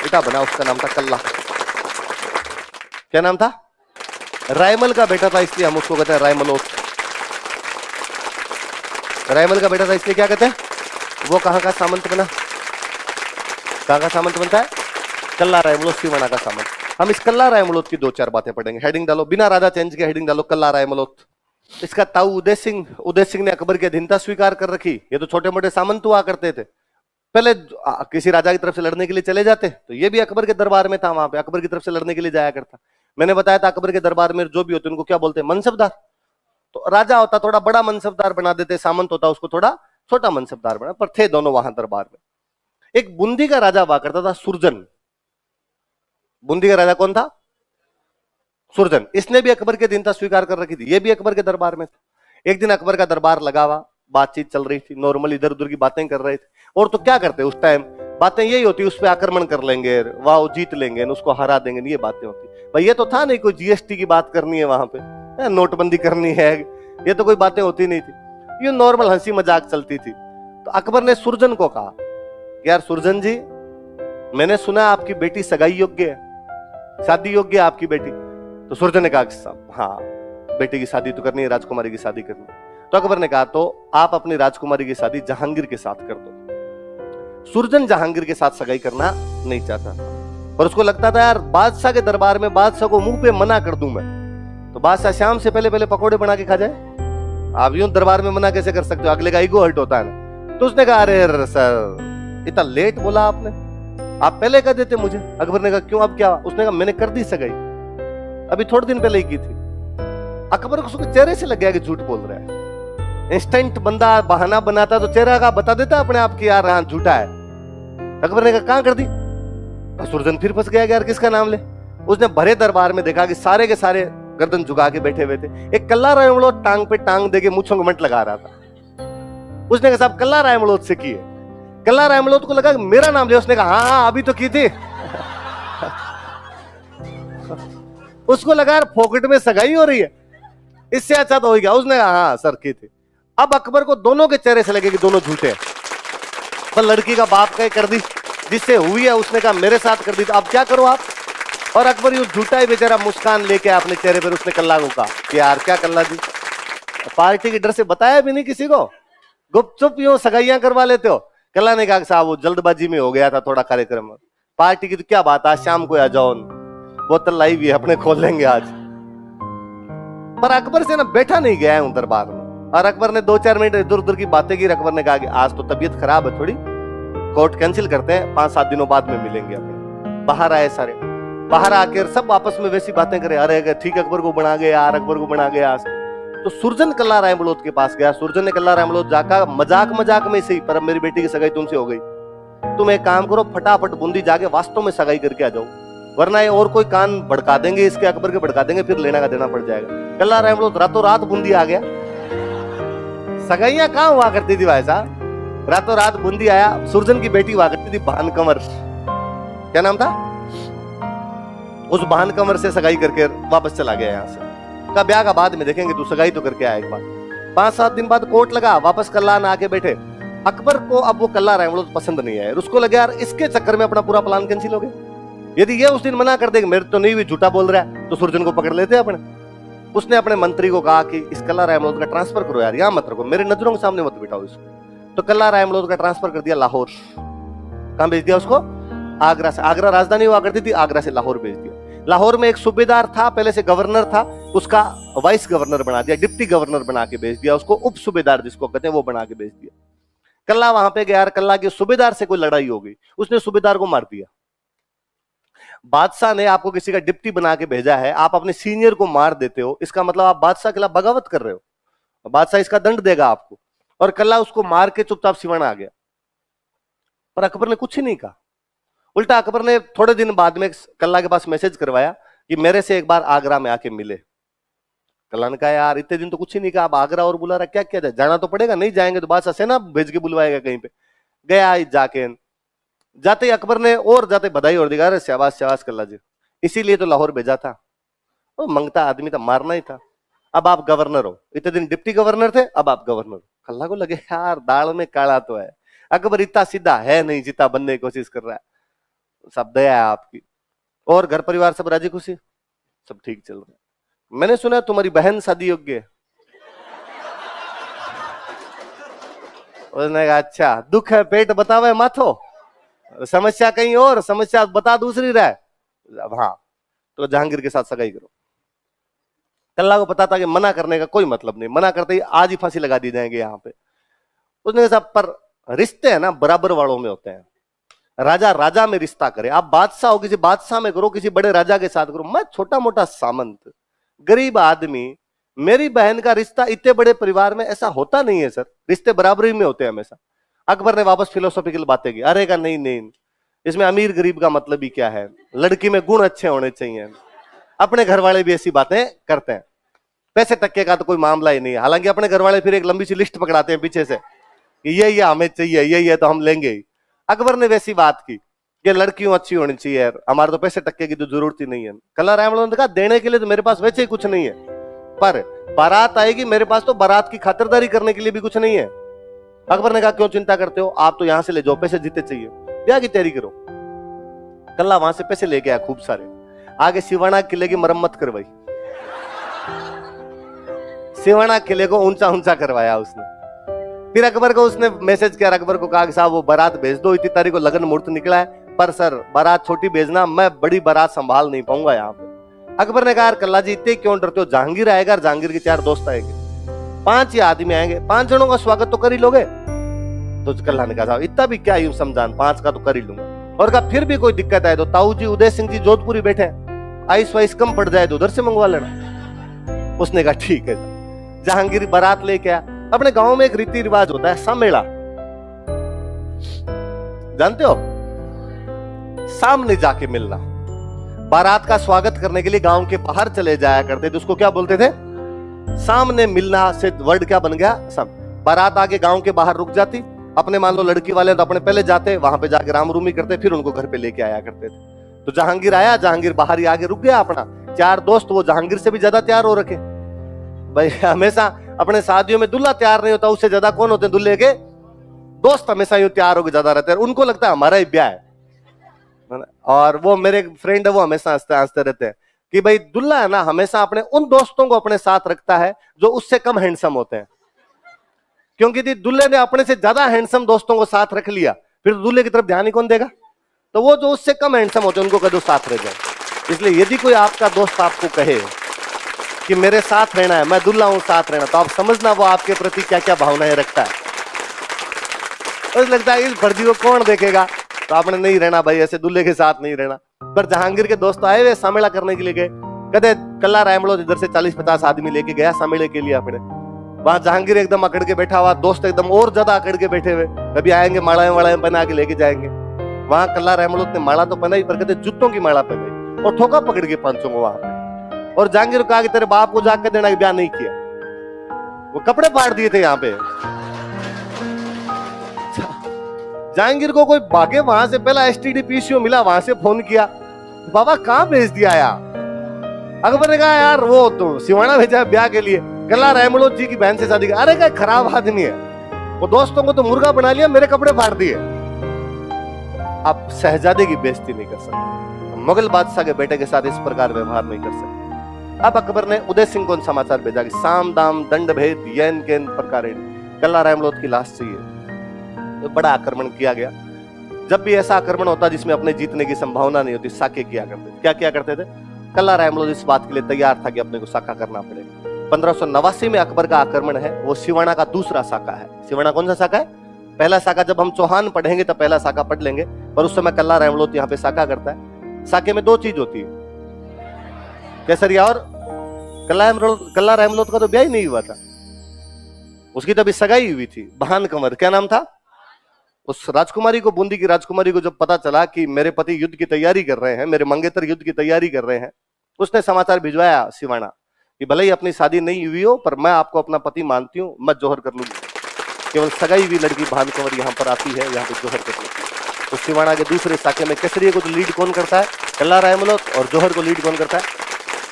बेटा बना, उसका नाम था कल्ला। क्या नाम था? रायमल का बेटा था, इसलिए हम उसको कहते हैं रायमलोत। रायमल का बेटा था इसलिए क्या कहते हैं? वो कहां का सामंत बना? कहां का सामंत बनता है? कल्ला रायमलोत सिवाना का सामंत। हम इस कल्ला रायमलोत की दो चार बातें पढ़ेंगे। हेडिंग डालो, बिना राजा चेंज के हेडिंग डालो, कल्ला रायमलोत। इसका ताऊ उदय सिंह ने अकबर की अधीनता स्वीकार कर रखी। ये तो छोटे मोटे सामंत हुआ करते थे, पहले किसी राजा की तरफ से लड़ने के लिए चले जाते तो ये भी अकबर के दरबार में था, वहां पे अकबर की तरफ से लड़ने के लिए जाया करता। मैंने बताया था अकबर के दरबार में जो भी होते उनको क्या बोलते हैं? मनसबदार। तो राजा होता थोड़ा बड़ा मनसबदार बना देते, सामंत होता उसको थोड़ा छोटा मनसबदार बना, पर थे दोनों वहां दरबार में। एक बूंदी का राजा हुआ करता था, सुरजन। बूंदी का राजा कौन था? सुरजन। इसने भी अकबर की अधीनता स्वीकार कर रखी थी, ये भी अकबर के दरबार में था। एक दिन अकबर का दरबार लगा हुआ, बातचीत चल रही थी, नॉर्मल इधर उधर की बातें कर रहे थे। और तो क्या करते उस टाइम, बातें यही होती, उस पर आक्रमण कर लेंगे, वाह जीत लेंगे, उसको हरा देंगे, ये बातें होती। भाई ये तो था नहीं कोई जीएसटी की बात करनी है वहां पे, नोटबंदी करनी है, ये तो कोई बातें होती नहीं थी, ये नॉर्मल हंसी मजाक चलती थी। तो अकबर ने सुरजन को कहा, यार सुरजन जी, मैंने सुना आपकी बेटी सगाई योग्य है, शादी योग्य है आपकी बेटी। तो सुरजन ने कहा साहब हाँ, बेटी की शादी तो करनी है, राजकुमारी की शादी करनी है। तो अकबर ने कहा तो आप अपनी राजकुमारी की शादी जहांगीर के साथ कर दो। सुरजन जहांगीर के साथ सगाई करना नहीं चाहता था, और उसको लगता था यार बादशाह के दरबार में बादशाह को मुंह पे मना कर दूं मैं, तो बादशाह शाम से पहले पकौड़े बना के खा जाए। आप यूं दरबार में मना कैसे कर सकते हो? अगले का ईगो हर्ट होता है ना। तो उसने कहा अरे सर इतना लेट बोला आपने, आप पहले कह देते मुझे। अकबर ने कहा क्यों, अब क्या? उसने कहा मैंने कर दी सगाई, अभी थोड़े दिन पहले ही की थी। अकबर को उसके चेहरे से लग गया कि झूठ बोल रहा है। इंस्टेंट बंदा बहाना बनाता तो चेहरा का बता देता अपने आप की, यार हाँ झूठा है। अकबर ने कहा कहां कर दी? सुरजन फिर फंस गया, यार किसका नाम ले। उसने भरे दरबार में देखा कि सारे के सारे गर्दन झुका के बैठे हुए थे। एक कल्ला रायमलोत टांग पे टांग देके मूंछों को मंट लगा रहा था। उसने कहा साहब कल्ला रायमलोत से की है। कल्ला रायमलोत को लगा कि मेरा नाम लिया। उसने कहा हाँ हाँ अभी तो की थी। उसको लगा यार फोकट में सगाई हो रही है, इससे अच्छा तो हो गया। उसने कहा हाँ सर की थी। अब अकबर को दोनों के चेहरे से लगे कि दोनों झूठे हैं, पर लड़की का बाप कहे कर दी, जिससे हुई है उसने कहा मेरे साथ कर दी, तो अब क्या करो आप? और अकबर यूं झूठा ही बेचारा मुस्कान लेके अपने चेहरे पर उसने कल्ला को कहा कि यार क्या कल्ला जी, पार्टी के डर से बताया भी नहीं किसी को, गुपचुप यूं सगाइयां करवा लेते हो। कल्ला ने कहा साहब वो जल्दबाजी में हो गया था थोड़ा कार्यक्रम, पार्टी की तो क्या बात, आज शाम को आ जाओ, बोतल लाई भी है अपने खोल लेंगे आज। पर अकबर से ना बैठा नहीं गया है दरबार में, और अकबर ने 2-4 मिनट इधर उधर की बातें की। अकबर ने कहा कि आज तो तबीयत खराब है थोड़ी, कोर्ट कैंसिल करते हैं, 5-7 दिनों बाद में मिलेंगे अपने। बाहर आए सारे, बाहर आकर सब आपस में वैसी बातें करे, अरे ठीक अकबर को बना गए यार, अकबर को बना गया आज। तो सुरजन कल्ला रायमलोत के पास गया। सुरजन ने कल्ला रायमलोत जाकर मजाक मजाक में सही, पर मेरी बेटी की सगाई तुमसे हो गई, तुम एक काम करो फटाफट बूंदी जाके वास्तव में सगाई करके आ जाओ, वरना ये और कोई कान भड़का देंगे इसके, अकबर के भड़का देंगे, फिर लेना का देना पड़ जाएगा। कल्ला रायमलोत रातों रात बूंदी आ गया। सगाइयां कहां हुआ करती थी भाई साहब, रातों रात बूंदी आया। सुरजन की बेटी हुआ करती थी भानकंवर, क्या नाम था? उस भानकंवर से सगाई करके वापस चला गया यहाँ से। का ब्याह का बाद में देखेंगे, तू सगाई तो करके आया एक बार। 5-7 दिन बाद कोर्ट लगा, वापस कल्ला ना आके बैठे। अकबर को अब वो कल्ला रायमलोत पसंद नहीं आया, उसको लगा यार इसके चक्कर में अपना पूरा प्लान कैंसिल हो गया। यदि ये उस दिन मना कर देगा मेरे तो नहीं हुई, झूठा बोल रहा है, तो सुरजन को पकड़ लेते अपने। उसने अपने मंत्री को कहा कि इस कल्ला रायमलोत का ट्रांसफर करो यार, यहां मत रखो, मेरे नजरों के सामने मत बिठाओ इसको। तो कल्ला रायमलोत का ट्रांसफर कर दिया लाहौर। कहां भेज दिया उसको? आगरा से। आगरा राजधानी हुआ करती थी, आगरा से लाहौर भेज दिया। लाहौर में एक सूबेदार था, पहले से गवर्नर था, उसका वाइस गवर्नर बना दिया, डिप्टी गवर्नर बना के भेज दिया उसको, उप सूबेदार जिसको कहते हैं वो बना के भेज दिया। कल्ला वहां पे गया, कल्ला के सूबेदार से कोई लड़ाई हो गई, उसने सूबेदार को मार दिया। बादशाह ने आपको किसी का डिप्टी बना के भेजा है, आप अपने सीनियर को मार देते हो, इसका मतलब आप बादशाह के खिलाफ बगावत कर रहे हो, बादशाह इसका दंड देगा आपको। और कल्ला उसको मार के चुपचाप सिवाना आ गया। पर अकबर ने कुछ ही नहीं कहा, उल्टा अकबर ने थोड़े दिन बाद में कल्ला के पास मैसेज करवाया कि मेरे से एक बार आगरा में आके मिले। कल्ला ने कहा यार इतने दिन तो कुछ ही नहीं कहा, अब आगरा और बुला रहा, क्या किया जाए, जाना तो पड़ेगा, नहीं जाएंगे तो बादशाह सेना भेज के बुलवाएगा कहीं पे। गया जाके, जाते ही अकबर ने और जाते बधाई और दिखा, अरे शाबाश शाबाश कल्ला जी, इसीलिए तो लाहौर भेजा था, वो मंगता आदमी था, मारना ही था। अब आप गवर्नर हो, इतने दिन डिप्टी गवर्नर थे, अब आप गवर्नर हो। कल्ला को लगे यार दाल में काला तो है, अकबर इतना सीधा है नहीं जितना बनने की कोशिश कर रहा है। सब दया है आपकी। और घर परिवार सब राजी खुशी, सब ठीक चल रहा है। मैंने सुना तुम्हारी बहन शादी योग्य है। उसने कहा अच्छा, दुख है पेट बतावे माथो, समस्या कहीं और, समस्या बता दूसरी रहे। अब हाँ, तो जहांगीर के साथ सगाई करो। कल्ला को पता था कि मना करने का कोई मतलब नहीं, मना करते ही आज ही फांसी लगा दी जाएंगे यहाँ पे। उसने कहा पर रिश्ते है ना बराबर वालों में होते हैं, राजा राजा में रिश्ता करे। आप बादशाह हो, किसी बादशाह में करो, किसी बड़े राजा के साथ करो। मैं छोटा मोटा सामंत, गरीब आदमी, मेरी बहन का रिश्ता इतने बड़े परिवार में ऐसा होता नहीं है सर, रिश्ते बराबरी में होते हैं हमेशा। अकबर ने वापस फिलोसॉफिकल बातें की। अरे का नहीं नहीं, इसमें अमीर गरीब का मतलब ही क्या है, लड़की में गुण अच्छे होने चाहिए। अपने घर वाले भी ऐसी बातें करते हैं, पैसे टक्के का तो कोई मामला ही नहीं है। हालांकि अपने घर वाले फिर एक लंबी सी लिस्ट पकड़ाते हैं पीछे से कि ये हमें चाहिए, ये तो हम लेंगे ही। अकबर ने वैसी बात की कि लड़कियों अच्छी होनी चाहिए यार, हमारे तो पैसे टक्के की तो जरूरत ही नहीं है। कल्ला रायमल ने कहा देने के लिए तो मेरे पास वैसे ही कुछ नहीं है, पर बारात आएगी मेरे पास तो बारात की खातिरदारी करने के लिए भी कुछ नहीं है। अकबर ने कहा क्यों चिंता करते हो, आप तो यहां से ले जाओ, पैसे जीते चाहिए, ब्याह की तैयारी करो। कल्ला वहां से पैसे लेके आया खूब सारे, आगे सिवाना किले की मरम्मत करवाई, सिवाना किले को ऊंचा ऊंचा करवाया उसने। फिर अकबर को उसने मैसेज किया, अकबर को कहा कि साहब वो बारात भेज दो, इतनी तारीख को लगन मुहूर्त निकला है, पर सर बारात छोटी भेजना, मैं बड़ी बारात संभाल नहीं पाऊंगा यहाँ पे। अकबर ने कहा कल्ला जी इतने क्यों डरते हो, जहांगीर आएगा, जहांगीर के 4 दोस्त आएंगे, 5 ही आदमी आएंगे, 5 जनों का स्वागत तो कर ही लोगे। तो कल्ला ने कहा इतना भी क्या यूं समझान, 5 का तो कर ही लूंगा। और कहा फिर भी कोई दिक्कत आए तो ताऊ जी उदय सिंह जी जोधपुरी बैठे, आइस वाइस कम पड़ जाए तो उधर से मंगवा लेना। उसने कहा ठीक है। जहांगीर बारात लेके आया। अपने गांव में एक रीति रिवाज होता है सामेला, जानते हो, सामने जाके मिलना। बारात का स्वागत करने के लिए गांव के बाहर चले जाया करते थे, उसको क्या बोलते थे, सामने मिलना से वर्ड क्या बन गया सम। बारात आके गांव के बाहर रुक जाती, अपने मान लो लड़की वाले तो अपने पहले जाते, वहां पे जाके राम रूमी करते, फिर उनको घर पे लेके आया करते थे। तो जहांगीर आया, जहांगीर बाहर ही आगे रुक गया अपना, 4 दोस्त वो जहांगीर से भी ज्यादा तैयार हो रखे। भाई हमेशा अपने शादियों में दूल्हा तैयार नहीं होता, उससे ज्यादा कौन होते हैं, दूल्हे के दोस्त हमेशा यूं तैयार होकर ज्यादा रहते हैं, उनको लगता है हमारा ही ब्याह है। और वो मेरे फ्रेंड है, वो हमेशा हंसते हंसते रहते हैं कि भाई दुल्हा है ना हमेशा अपने उन दोस्तों को अपने साथ रखता है जो उससे कम हैंडसम होते हैं, क्योंकि दुल्हे ने अपने से ज्यादा हैंडसम दोस्तों को साथ रख लिया, फिर दूल्हे की तरफ ध्यान ही कौन देगा। तो वो जो उससे कम हैंडसम होते हैं उनको कदों साथ रह जाए। इसलिए यदि कोई आपका दोस्त आपको कहे कि मेरे साथ रहना है, मैं दुल्हा हूं साथ रहना, तो आप समझना वो आपके प्रति क्या क्या भावनाएं रखता है। तो लगता है इस फर्जी को कौन देखेगा, तो आपने नहीं रहना भाई, ऐसे दूल्हे के साथ नहीं रहना। पर जहांगीर के दोस्त आए हुए सामेला करने के लिए गए, कहते कल्ला रायमलोद इधर से 40-50 आदमी लेके गया सामेले के लिए अपने। वहां जहांगीर एकदम अकड़ के बैठा हुआ, दोस्त एकदम और ज्यादा अकड़ के बैठे हुए, कभी आएंगे मालाएं वालाएं बना के लेके जाएंगे। वहां कल्ला रायमलोद ने माला तो पहनाई, पर कहते जूतों की माला पहनाई और ठोका पकड़ के 500 को वहां पे। और जहांगीर को कहा कि तेरे बाप को जाकर देना, ब्याह नहीं किया, वो कपड़े फाड़ दिए थे यहाँ पे। जहांगीर को कोई भागे, वहां से पहला एसटीडी पीसीओ मिला, वहां से फोन किया, बाबा कहां भेज दिया यार। अकबर ने कहा यार वो तो सिवाना भेजा ब्याह के लिए, कल्ला रायमलोद जी की बहन से शादी। अरे क्या खराब आदमी है वो, दोस्तों को तो मुर्गा बना लिया, मेरे कपड़े फाड़ दिए। आप शहजादे की बेइज्जती नहीं कर सकते, मुगल बादशाह के बेटे के साथ इस प्रकार व्यवहार नहीं कर सकते। अब अकबर ने उदय सिंह को समाचार भेजा कि साम दाम दंड भेद यैन केन प्रकारेण कल्ला रायमलोद की लाश चाहिए। तो बड़ा आक्रमण किया गया। जब भी ऐसा आक्रमण होता जिसमें अपने जीतने की संभावना नहीं होती, साके किया करते थे। क्या किया करते थे, कल्ला रायमलोद इस बात के लिए तैयार था कि अपने को साका करना पड़ेगा। 1589 में अकबर का आक्रमण है, वो सिवाना का दूसरा साका है। सिवाना कौन सा साका है, पहला साका जब हम चौहान पढ़ेंगे तब पहला साका पढ़ लेंगे, पर उस समय कल्ला रायमलोद यहाँ पे साका करता है। साके में 2 चीज होती है, केसरिया और कल्ला रायमलोद का तो ब्याह ही नहीं हुआ था, उसकी तो अभी सगाई हुई थी। बहान कंवर क्या नाम था उस राजकुमारी को, बूंदी की राजकुमारी को जब पता चला कि मेरे पति युद्ध की तैयारी कर रहे हैं, मेरे मंगेतर युद्ध की तैयारी कर रहे हैं, उसने समाचार भिजवाया सिवाना कि भले ही अपनी शादी नहीं हुई हो, पर मैं आपको अपना पति मानती हूँ, मैं जोहर कर लूंगी। केवल सगाई हुई लड़की बहान कंवर यहाँ पर आती है, यहाँ पे जोहर कर लेती है। तो सिवाना के दूसरे साके में केसरिया को तो लीड कौन करता है, कल्ला रायमलोद, और जोहर को लीड कौन करता है,